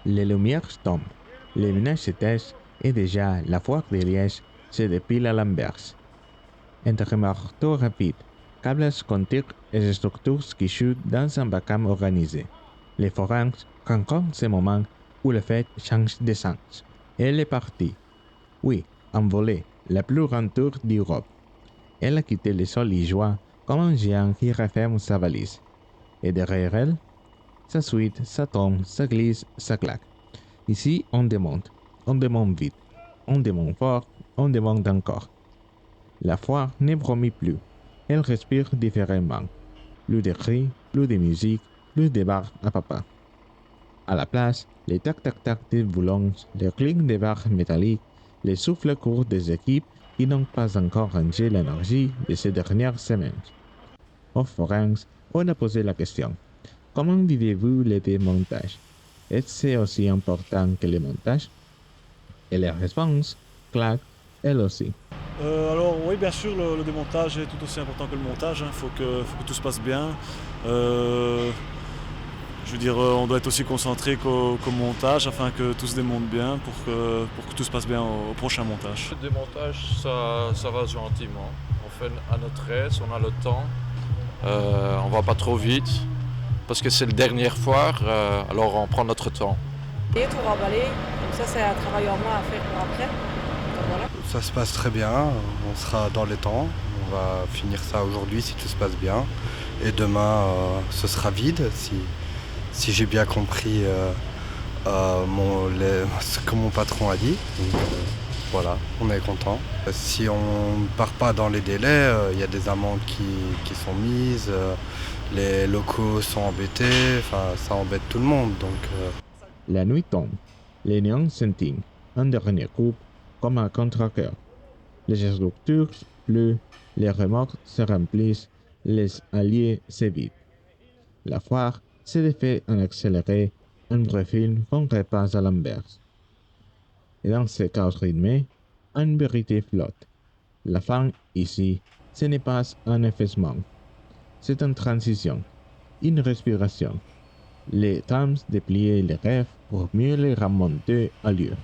Les lumières tombent, les ménages se taisent et déjà la foire de Liège se dépile à l'inverse. Un marteau rapide, câbles contiennent et structures qui chutent dans un vacarme organisé. Les forains rencontrent ce moment où le fait change de sens. Elle est partie. Oui, envolée, la plus grande tour d'Europe. Elle a quitté le sol liégeois comme un géant qui referme sa valise. Et derrière elle, ça suite, ça tombe, ça glisse, ça claque. Ici, on demande vite, on demande fort, on demande encore. La foire ne bromit plus. Elle respire différemment. Plus de cris, plus de musique, plus de barres à papa. À la place, les tac-tac-tac des boulons, les clics des barres métalliques, les souffles courts des équipes qui n'ont pas encore rangé l'énergie de ces dernières semaines. Aux forains, on a posé la question. Comment vivez-vous le démontage? Est-ce aussi important que le montage? Et la réponse, claque, elle aussi. Alors oui, bien sûr, le démontage est tout aussi important que le montage. Il faut que tout se passe bien. Je veux dire, on doit être aussi concentré qu'au montage afin que tout se démonte bien pour que tout se passe bien au prochain montage. Le démontage, ça va gentiment. On fait à notre aise, on a le temps. On va pas trop vite parce que c'est la dernière foire, alors on prend notre temps. Et tout remballer, comme ça c'est un travail en moins à faire pour après. Donc voilà. Ça se passe très bien, on sera dans les temps, on va finir ça aujourd'hui si tout se passe bien. Et demain ce sera vide si j'ai bien compris ce que mon patron a dit. Donc, voilà, on est content. Si on ne part pas dans les délais, il y a des amendes qui sont mises, les locaux sont embêtés, ça embête tout le monde. Donc, La nuit tombe, les néons scintillent, un dernier coup, comme un contre-cœur. Les structures pleuvent, les remorques se remplissent, les alliés se vident. La foire se défait en accéléré, un vrai film qu'on repasse à l'inverse. Et dans ce chaos rythmé, une vérité flotte. La fin, ici, ce n'est pas un effacement. C'est une transition, une respiration. Les temps déplier les rêves pour mieux les remonter à lieu.